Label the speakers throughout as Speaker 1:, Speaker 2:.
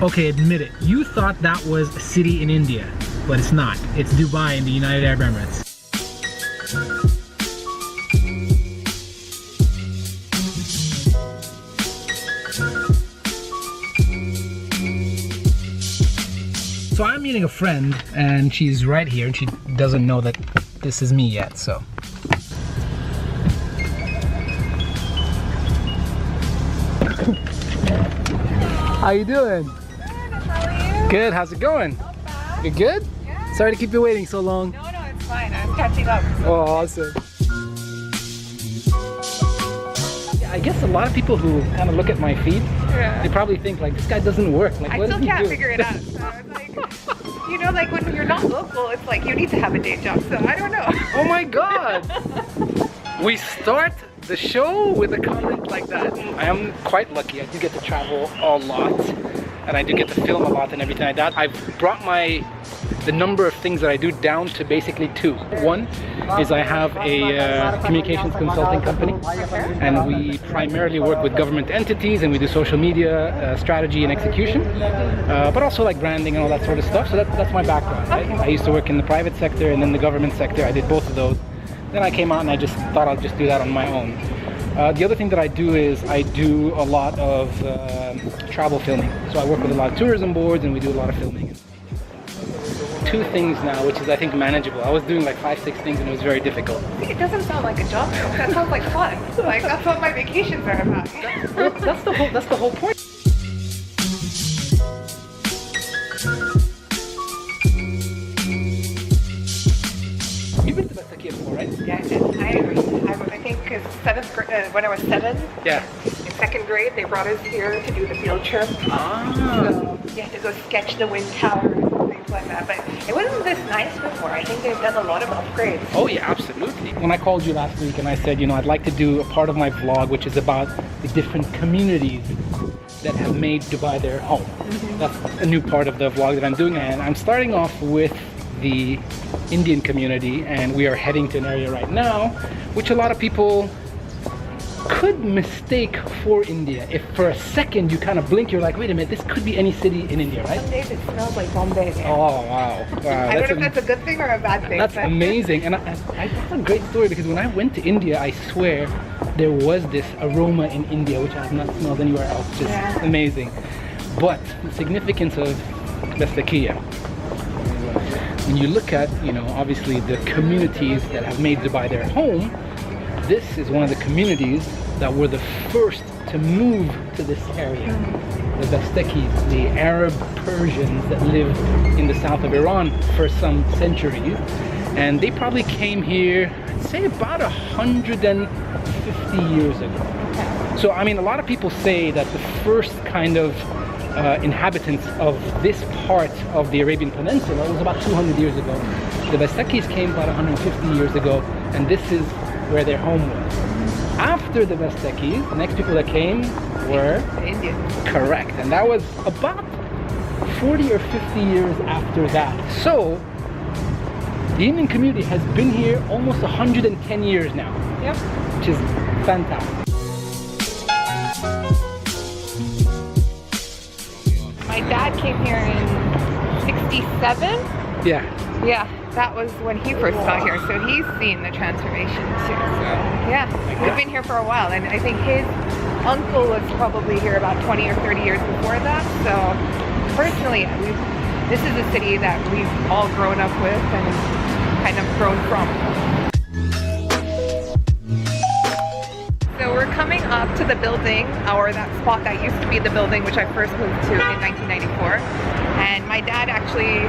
Speaker 1: Okay, admit it. You thought that was a city in India, but it's not. It's Dubai in the United Arab Emirates. So I'm meeting a friend, and she's right here, and she doesn't know that this is me yet, so. How you doing?
Speaker 2: Good, how are you?
Speaker 1: Good, how's it going?
Speaker 2: Not bad.
Speaker 1: You good?
Speaker 2: Yeah.
Speaker 1: Sorry to keep you waiting so long.
Speaker 2: No, it's fine. I was catching up.
Speaker 1: Oh, awesome. I guess a lot of people who kind of look at my feed,
Speaker 2: Yeah.
Speaker 1: they probably think like, this guy doesn't work. Like,
Speaker 2: I
Speaker 1: what
Speaker 2: still
Speaker 1: does he
Speaker 2: can't
Speaker 1: do?
Speaker 2: figure it out. So it's like, you know, like when you're not local, it's like you need to have a day job. So I don't know.
Speaker 1: Oh my God! We start the show with a comment like that. I am quite lucky. I do get to travel a lot, and I do get to film a lot and everything like that. I've brought the number of things that I do down to basically 2. One is I have a communications consulting company, and we primarily work with government entities, and we do social media strategy and execution, but also like branding and all that sort of stuff. So that's my background, right? I used to work in the private sector and then the government sector. I did both of those. Then I came out and I just thought I'll just do that on my own. The other thing that I do is I do a lot of travel filming. So I work with a lot of tourism boards, and we do a lot of filming. 2 things now, which is I think manageable. I was doing like 5, 6 things, and it was very difficult.
Speaker 2: It doesn't sound like a job though. That sounds like fun. Like that's what my vacations are about.
Speaker 1: Well, that's the whole point. You've been to Turkey before, right?
Speaker 2: Yeah, I did. I think when I was 7,
Speaker 1: Yeah.
Speaker 2: in 2nd grade, they brought us here to do the field trip.
Speaker 1: Ah.
Speaker 2: So you had to go sketch the wind tower and things like that. But it wasn't this nice before. I think they've done a lot of upgrades.
Speaker 1: Oh yeah, absolutely. When I called you last week and I said, you know, I'd like to do a part of my vlog which is about the different communities that have made Dubai their home. That's a new part of the vlog that I'm doing, and I'm starting off with the Indian community, and we are heading to an area right now which a lot of people could mistake for India. If for a second you kind of blink, you're like, wait a minute, this could be any city in India, right?
Speaker 2: Some days it smells like Bombay.
Speaker 1: Oh wow.
Speaker 2: I don't know if that's a good thing or a bad thing.
Speaker 1: That's
Speaker 2: but
Speaker 1: amazing, and that's a great story, because when I went to India, I swear there was this aroma in India which I have not smelled anywhere else. Just amazing. But the significance of Vestakia, when you look at, you know, obviously the communities that have made Dubai their home, this is one of the communities that were the first to move to this area. The Vestekis, the Arab Persians that lived in the south of Iran for some centuries, and they probably came here, I'd say about 150 years ago. So I mean, a lot of people say that the first kind of inhabitants of this part of the Arabian Peninsula was about 200 years ago. The Vestekis came about 150 years ago, and this is where their home was. After the Vestekis, the next people that came were
Speaker 2: the Indians.
Speaker 1: Correct, and that was about 40 or 50 years after that. So the Indian community has been here almost 110 years now.
Speaker 2: Yep.
Speaker 1: Which is fantastic.
Speaker 2: My dad came here in 67.
Speaker 1: Yeah.
Speaker 2: Yeah, that was when he first got here, so he's seen the transformation too. So yeah, we've been here for a while, and I think his uncle was probably here about 20 or 30 years before that. So personally, this is a city that we've all grown up with and kind of grown from. So we're coming up to the building, or that spot that used to be the building which I first moved to in 1994. And my dad actually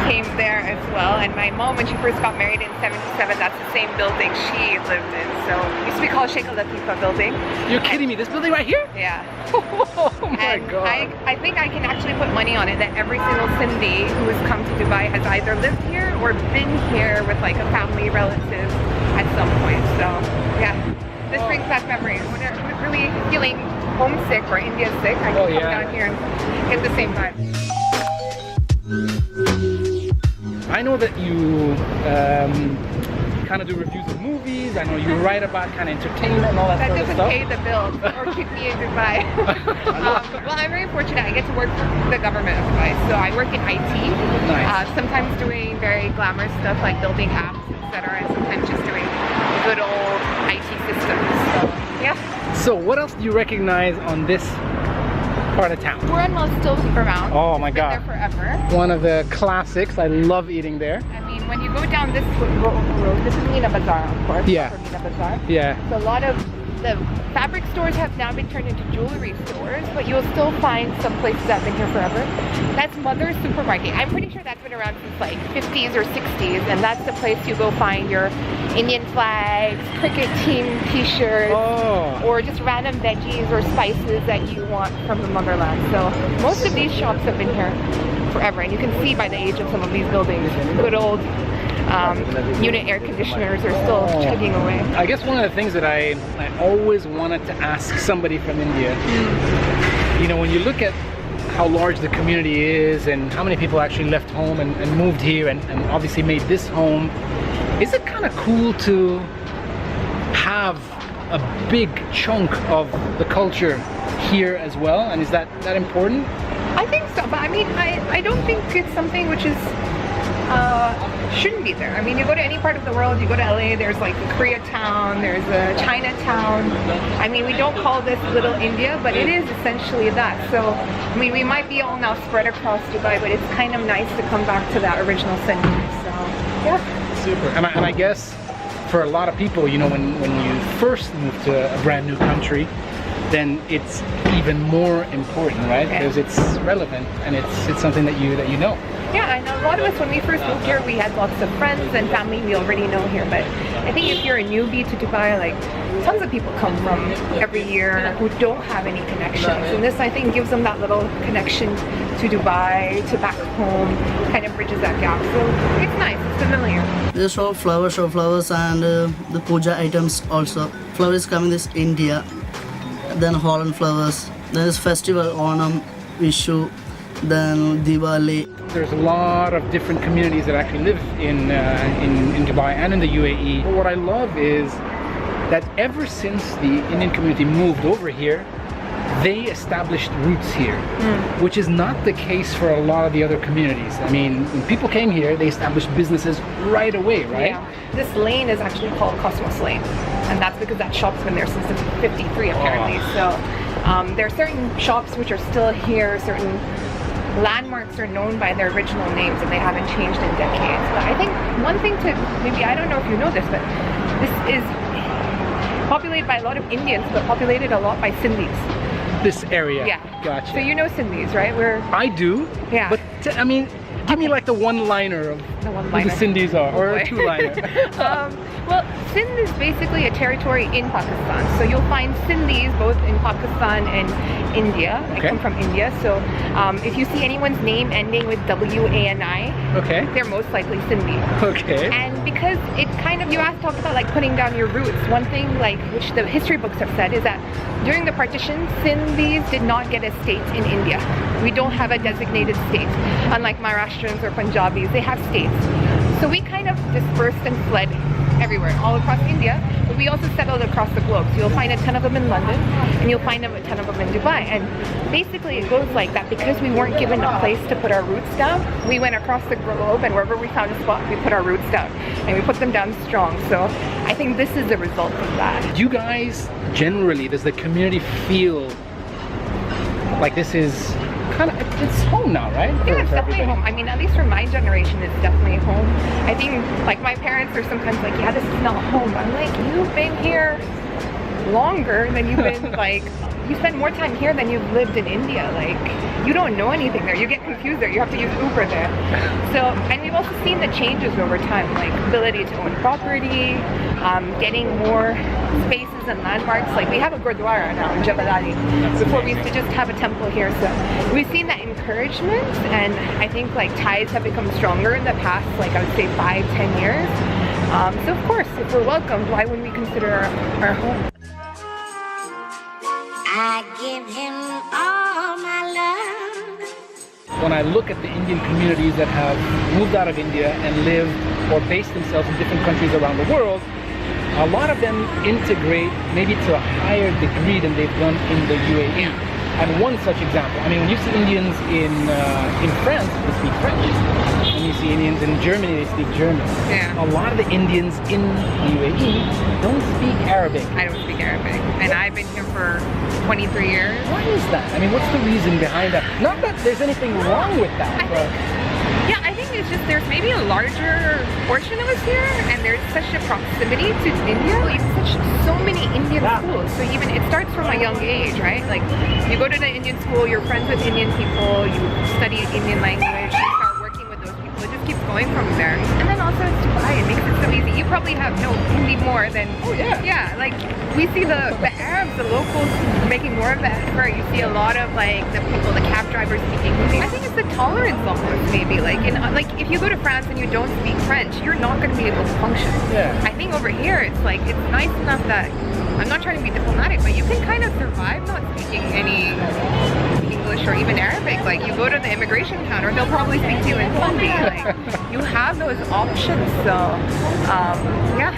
Speaker 2: came there as well. And my mom, when she first got married in 77, that's the same building she lived in. So it used to be called Sheikh Al Latifa building.
Speaker 1: You're kidding me, this building right here?
Speaker 2: Yeah.
Speaker 1: Oh my
Speaker 2: And
Speaker 1: God.
Speaker 2: I think I can actually put money on it that every single Sindhi who has come to Dubai has either lived here or been here with like a family relative at some point. So yeah. This brings back memories. When I'm really feeling homesick or India sick, I can come down here and get the same vibe.
Speaker 1: I know that you kind of do reviews of movies. I know you write about kind of entertainment and all that sort of stuff.
Speaker 2: That doesn't pay the bills or keep me in Dubai. Well, I'm very fortunate. I get to work for the government of Dubai. So I work in IT.
Speaker 1: Nice.
Speaker 2: Sometimes doing very glamorous stuff like building apps, etc. And sometimes just doing good old IT systems. So, yeah.
Speaker 1: So what else do you recognize on this part of town?
Speaker 2: We're on Still Supermount.
Speaker 1: Oh my God.
Speaker 2: Been there forever.
Speaker 1: One of the classics. I love eating there.
Speaker 2: I mean, when you go down this road, this is Mina Bazar, of course.
Speaker 1: Yeah.
Speaker 2: For Mina Bazar.
Speaker 1: Yeah.
Speaker 2: So a lot of the fabric stores have now been turned into jewelry stores, but you'll still find some places that have been here forever. That's Mother's Supermarket. I'm pretty sure that's been around since like 50s or 60s, and that's the place you go find your Indian flags, cricket team t-shirts, or just random veggies or spices that you want from the motherland. So most of these shops have been here forever, and you can see by the age of some of these buildings, good old unit air conditioners are still chugging away.
Speaker 1: I guess one of the things that I always wanted to ask somebody from India, you know, when you look at how large the community is and how many people actually left home and moved here and obviously made this home, is it kind of cool to have a big chunk of the culture here as well? And is that important?
Speaker 2: I think so, but I mean, I don't think it's something which is shouldn't be there. I mean, you go to any part of the world, you go to LA, there's like a Koreatown, there's a Chinatown. I mean, we don't call this Little India, but it is essentially that. So, I mean, we might be all now spread across Dubai, but it's kind of nice to come back to that original sentiment. So, yeah.
Speaker 1: Super. And I guess for a lot of people, you know, when you first move to a brand new country, then it's even more important, right? Because it's relevant and it's something that you know.
Speaker 2: Yeah, and a lot of us, when we first moved here, we had lots of friends and family we already know here. But I think if you're a newbie to Dubai, like tons of people come from every year who don't have any connections. And this, I think, gives them that little connection to Dubai, to back home, kind of bridges that gap. So it's nice, it's familiar.
Speaker 3: They show flowers and the puja items also. Flowers coming this India, then Holland flowers, then there's festival Onam, Vishu, then Diwali.
Speaker 1: There's a lot of different communities that actually live in Dubai and in the UAE. But what I love is that ever since the Indian community moved over here, they established roots here, which is not the case for a lot of the other communities. I mean, when people came here, they established businesses right away, right?
Speaker 2: Yeah. This lane is actually called Cosmos Lane, and that's because that shop's been there since 1953 apparently. So there are certain shops which are still here, certain landmarks are known by their original names and they haven't changed in decades. But I think one thing to, maybe, I don't know if you know this, but this is populated by a lot of Indians, but populated a lot by Sindhis.
Speaker 1: This area?
Speaker 2: Yeah.
Speaker 1: Gotcha.
Speaker 2: So you know Sindhis, right?
Speaker 1: I do.
Speaker 2: Yeah.
Speaker 1: But I mean, give me like the one-liner of who the Sindhis are, or a two-liner.
Speaker 2: Well, Sindh is basically a territory in Pakistan. So you'll find Sindhis both in Pakistan and India. I come from India. So if you see anyone's name ending with W-A-N-I, they're most likely Sindhi.
Speaker 1: Okay.
Speaker 2: And because it kind of, you talk about like putting down your roots. One thing like which the history books have said is that during the partition, Sindhis did not get a state in India. We don't have a designated state. Unlike Maharashtrians or Punjabis, they have states. So we kind of dispersed and fled everywhere, all across India, but we also settled across the globe. So you'll find a ton of them in London, and you'll find a ton of them in Dubai. And basically it goes like that because we weren't given a place to put our roots down, we went across the globe, and wherever we found a spot, we put our roots down, and we put them down strong. So I think this is the result of that.
Speaker 1: Do you guys, generally, does the community feel like this is kind of, it's home now, right?
Speaker 2: Yeah, it's definitely home. I mean, at least for my generation, it's definitely home. I think, like, my parents are sometimes like, yeah, this is not home. I'm like, you've been here longer than you've been, like, you spend more time here than you've lived in India. Like, you don't know anything there. You get confused there. You have to use Uber there. So, and we've also seen the changes over time, like ability to own property, getting more spaces and landmarks. Like, we have a Gurdwara now in Jebel Ali. Before we used to just have a temple here. So we've seen that encouragement, and I think like ties have become stronger in the past, like I would say 5-10 years. So of course, if we're welcomed, why wouldn't we consider our home?
Speaker 4: I give him all my love.
Speaker 1: when I look at the Indian communities that have moved out of India and live or base themselves in different countries around the world, a lot of them integrate maybe to a higher degree than they've done in the UAE. And one such example, I mean, when you see Indians in France, they speak French. When you see Indians in Germany, they speak German.
Speaker 2: Yeah.
Speaker 1: A lot of the Indians in the UAE don't speak Arabic.
Speaker 2: I don't speak Arabic, and I've been here for 23 years.
Speaker 1: Why is that? I mean, what's the reason behind that? Not that there's anything wrong with that, but...
Speaker 2: Yeah, I think it's just there's maybe a larger portion of us here, and there's such a proximity to India. Like so many Indian schools. So even it starts from a young age, right? Like you go to the Indian school, you're friends with Indian people, you study Indian language, you start working with those people. It just keeps going from there. And then also it's Dubai. It makes it so easy. You probably have no Hindi more than yeah. Like we see the Arabs, the locals making more of the effort. You see a lot of like the people, the cab drivers speaking Hindi. I think it's the tolerance almost maybe. Like if you go to France and you don't speak French, you're not going to be able to function.
Speaker 1: Yeah.
Speaker 2: I think over here it's like it's nice enough that I'm not trying to be diplomatic, but you can kind of survive not speaking any English or even Arabic. Like you go to the immigration counter, they'll probably speak to you in Hindi. Like you have those options. So yeah.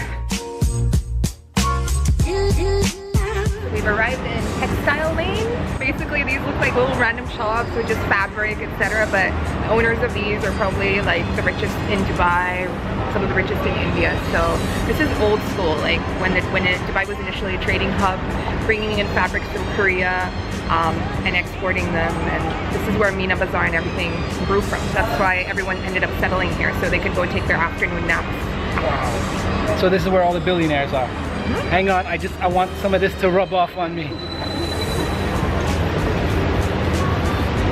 Speaker 2: We've arrived in Textile Lane. Basically, these look like little random shops with just fabric, etc. But the owners of these are probably like the richest in Dubai, some of the richest in India. So this is old school, like when Dubai was initially a trading hub, bringing in fabrics from Korea and exporting them. And this is where Mina Bazar and everything grew from. That's why everyone ended up settling here, so they could go take their afternoon naps.
Speaker 1: Wow. So this is where all the billionaires are. Hang on, I want some of this to rub off on me.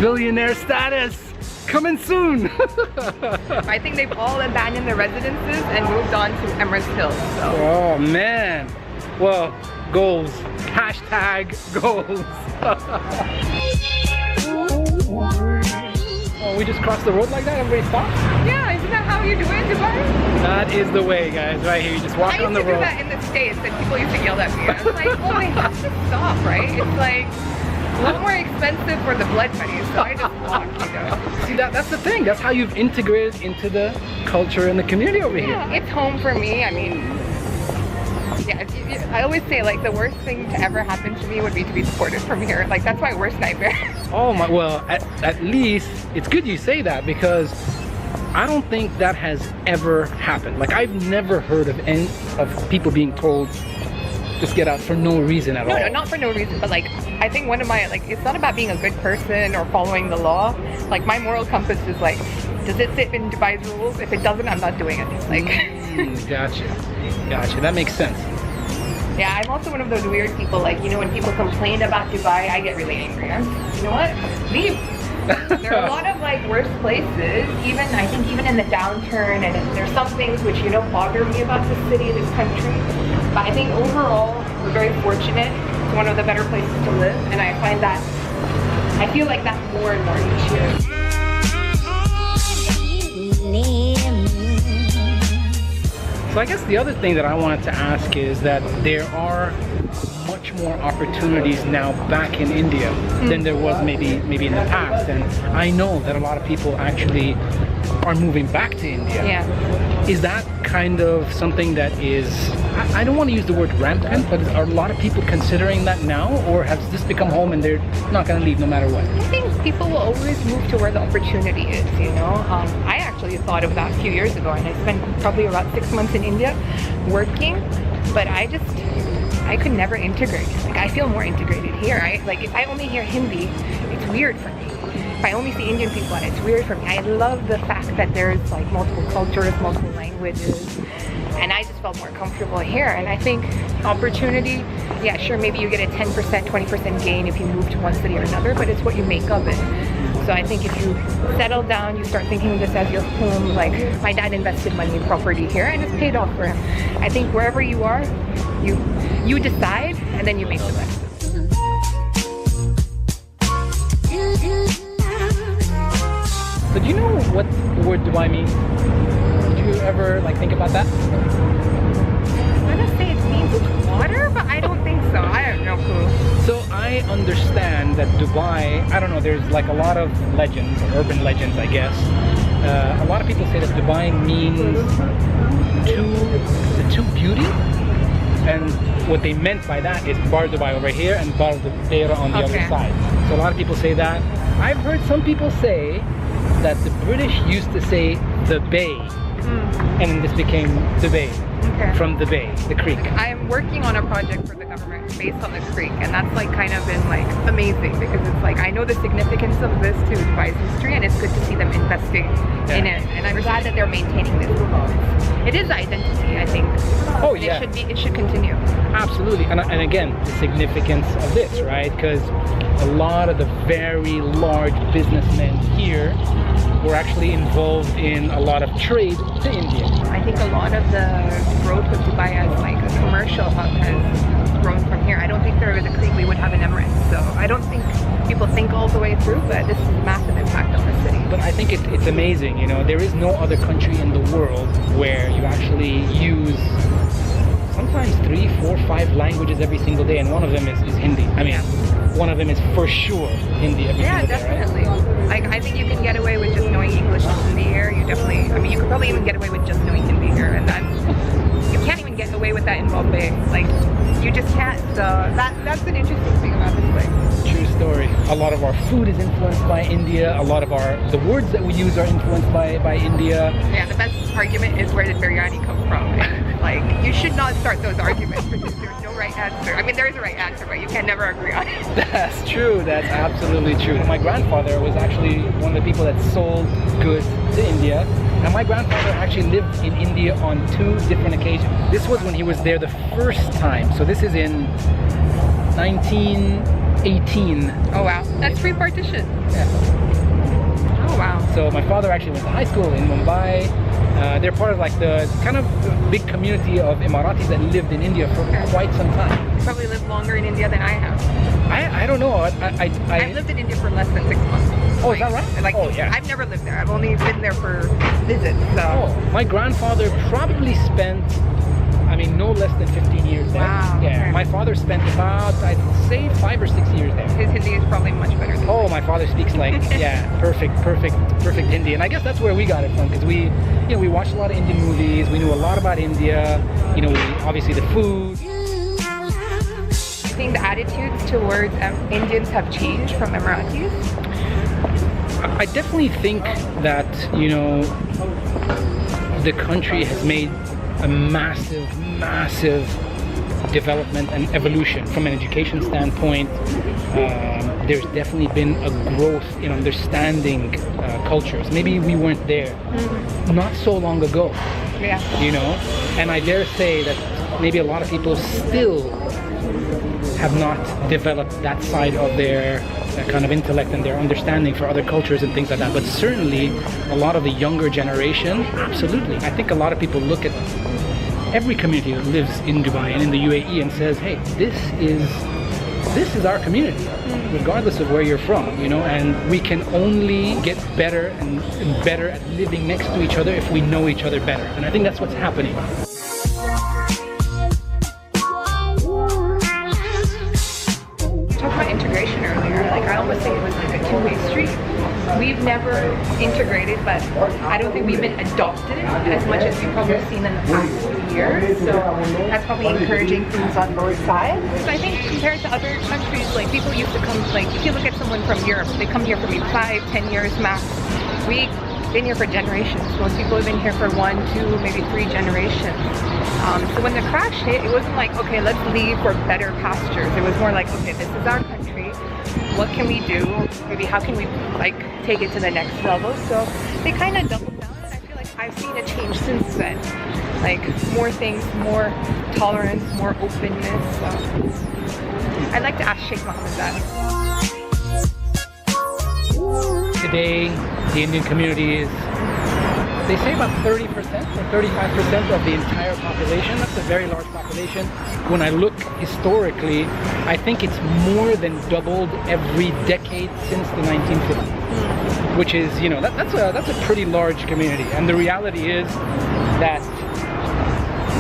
Speaker 1: Billionaire status coming soon.
Speaker 2: I think they've all abandoned their residences and moved on to Emiratis Hills. So.
Speaker 1: Oh man. Well, goals. Hashtag goals. Oh, we just crossed the road like that? Everybody stops?
Speaker 2: Yeah, isn't that how you do it in Dubai?
Speaker 1: That is the way, guys. Right here, you just walk on the road.
Speaker 2: I used to do that in the States, and people used to yell at me. I was like, well, they have to stop, right? It's like a lot more expensive for the blood money, so I just walk, you know.
Speaker 1: See, that's the thing. That's how you've integrated into the culture and the community over here.
Speaker 2: Yeah, it's home for me. I mean, yeah, I always say like the worst thing to ever happen to me would be to be deported from here. Like that's my worst nightmare.
Speaker 1: Oh my, well, at least it's good you say that, because I don't think that has ever happened. Like I've never heard of people being told just get out for no reason at all.
Speaker 2: No, not for no reason, but like I think one of my, like, it's not about being a good person or following the law. Like my moral compass is like, does it fit in Dubai's rules? If it doesn't, I'm not doing it. Like
Speaker 1: Gotcha, that makes sense.
Speaker 2: Yeah, I'm also one of those weird people, like, you know, when people complain about Dubai, I get really angry. You know what? Leave. There are a lot of like worse places, I think even in the downturn, and there's some things which, you know, bother me about this city, this country. But I think overall, we're very fortunate. It's one of the better places to live, and I find that, I feel like that's more and more each year.
Speaker 1: So I guess the other thing that I wanted to ask is that there are much more opportunities now back in India than there was maybe in the past, and I know that a lot of people actually are moving back to India.
Speaker 2: Yeah.
Speaker 1: Is that kind of something that is, I don't want to use the word rampant, but are a lot of people considering that now, or has this become home and they're not going to leave no matter what?
Speaker 2: I think people will always move to where the opportunity is, you know. I actually thought of that a few years ago, and I spent probably about 6 months in India working, but I could never integrate. Like I feel more integrated here. Like if I only hear Hindi, it's weird for me. If I only see Indian people, it's weird for me. I love the fact that there's like multiple cultures, multiple languages, and I just felt more comfortable here. And I think opportunity, yeah, sure, maybe you get a 10%, 20% gain if you move to one city or another, but it's what you make of it. So I think if you settle down, you start thinking of this as your home. Like my dad invested money in property here, and it's paid off for him. I think wherever you are, you decide, and then you make the best.
Speaker 1: So do you know what the word Dubai means? Did you ever like think about that?
Speaker 2: I'm gonna say it means water, but I don't think so. I have no clue.
Speaker 1: So I I understand that Dubai, I don't know, there's like a lot of legends, or urban legends, I guess. A lot of people say that Dubai means two beauty, and what they meant by that is Bar Dubai over here and Bar Deira on the other side. So a lot of people say that. I've heard some people say that the British used to say the Bay, and then this became the Bay. From the bay, the creek.
Speaker 2: I am working on a project for the government based on the creek, and that's like kind of been like amazing, because it's like I know the significance of this to Dubai's history, and it's good to see them investing in it, and I'm glad that they're maintaining this. It is identity, I think.
Speaker 1: Oh yeah.
Speaker 2: It should continue.
Speaker 1: Absolutely, and again, the significance of this, right? Because a lot of the very large businessmen here were actually involved in a lot of trade to India.
Speaker 2: I think a lot of the growth of Dubai as like a commercial hub has grown from here. I don't think there was a creek we would have in Emirates, so I don't think people think all the way through, but this is a massive impact on the city.
Speaker 1: But I think it's amazing, you know, there is no other country in the world where you actually use sometimes 3, 4, 5 languages every single day, and one of them is Hindi. I mean, one of them is for sure Hindi every single day,
Speaker 2: definitely.
Speaker 1: Right?
Speaker 2: Like, I think you can get away with just knowing English in the air. You definitely, I mean, you could probably even get away with just knowing Hindi here, and you can't even get away with that in Bombay. Like, you just can't. So that's an interesting thing about this place.
Speaker 1: True story. A lot of our food is influenced by India. A lot of the words that we use are influenced by India.
Speaker 2: Yeah, the best argument is where did biryani come from? Like, you should not start those arguments because there's no right answer. I mean, there is a right answer, but you can never agree on it.
Speaker 1: That's true. That's absolutely true. My grandfather was actually one of the people that sold goods to India. And my grandfather actually lived in India on 2 different occasions. This was when he was there the first time. So this is in 1918.
Speaker 2: Oh wow, that's pre-partition.
Speaker 1: Yeah.
Speaker 2: Oh wow.
Speaker 1: So my father actually went to high school in Mumbai. They're part of like the kind of big community of Emiratis that lived in India for quite some time.
Speaker 2: You probably lived longer in India than I have.
Speaker 1: I don't know.
Speaker 2: I've lived in India for less than 6 months.
Speaker 1: Oh, is that right?
Speaker 2: Like,
Speaker 1: oh, yeah.
Speaker 2: I've never lived there. I've only been there for visits. So.
Speaker 1: Oh, my grandfather probably spent, I mean, no less than 15 years there.
Speaker 2: Wow.
Speaker 1: Yeah.
Speaker 2: Okay.
Speaker 1: My father spent about, I'd say, 5 or 6 years there.
Speaker 2: His Hindi is probably much better than
Speaker 1: Oh, my father speaks like, perfect Hindi. And I guess that's where we got it from, because we watched a lot of Indian movies. We knew a lot about India. You know, obviously the food.
Speaker 2: I think the attitudes towards Indians have changed from Emiratis.
Speaker 1: I definitely think that, you know, the country has made a massive development and evolution from an education standpoint. There's definitely been a growth in understanding cultures. Maybe we weren't there not so long ago.
Speaker 2: Yeah.
Speaker 1: You know, and I dare say that maybe a lot of people still have not developed that side of their kind of intellect and their understanding for other cultures and things like that. But certainly a lot of the younger generation, absolutely. I think a lot of people look at every community that lives in Dubai and in the UAE and says, hey, this is our community, regardless of where you're from, you know, and we can only get better and better at living next to each other if we know each other better. And I think that's what's happening.
Speaker 2: Integration earlier, like I almost think it was like a two-way street. We've never integrated, but I don't think we've been adopted as much as we've probably seen in the past few years. So that's probably encouraging things on both sides. So I think compared to other countries, like people used to come, like if you look at someone from Europe, they come here for maybe 5-10 years max. We've been here for generations. Most people have been here for 1, 2, maybe 3 generations. So when the crash hit, it wasn't like, okay, let's leave for better pastures. It was more like, okay, this is our country. What can we do? Maybe how can we like take it to the next level? So they kind of doubled down, and I feel like I've seen a change since then. Like more things, more tolerance, more openness. So I'd like to ask Sheikh Mohammed that.
Speaker 1: Today, the Indian community is, they say about 30% or 35% of the entire population. That's a very large population. When I look historically, I think it's more than doubled every decade since the 1950s, which is, you know, that's a pretty large community. And the reality is that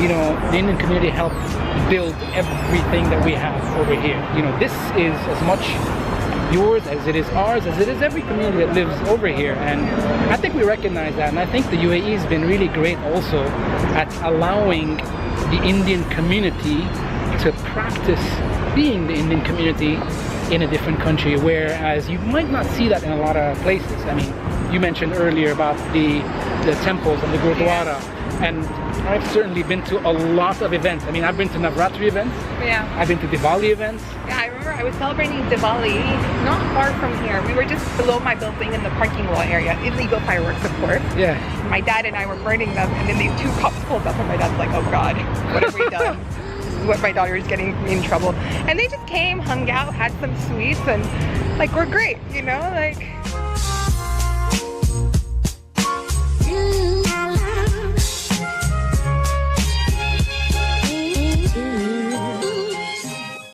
Speaker 1: you know, the Indian community helped build everything that we have over here. You know, this is as much yours as it is ours, as it is every community that lives over here. And I think we recognize that, and I think the UAE has been really great also at allowing the Indian community to practice being the Indian community in a different country, whereas you might not see that in a lot of places. I mean, you mentioned earlier about the temples and the Gurdwara, and I've certainly been to a lot of events. I mean, I've been to Navratri events.
Speaker 2: Yeah.
Speaker 1: I've been to Diwali events.
Speaker 2: Yeah, I remember I was celebrating Diwali not far from here. We were just below my building in the parking lot area. Illegal fireworks, of course.
Speaker 1: Yeah.
Speaker 2: My dad and I were burning them, and then these two cops pulled up, and my dad's like, oh God, what have we done? This is what my daughter is getting me in trouble. And they just came, hung out, had some sweets, and like, we're great, you know? Like,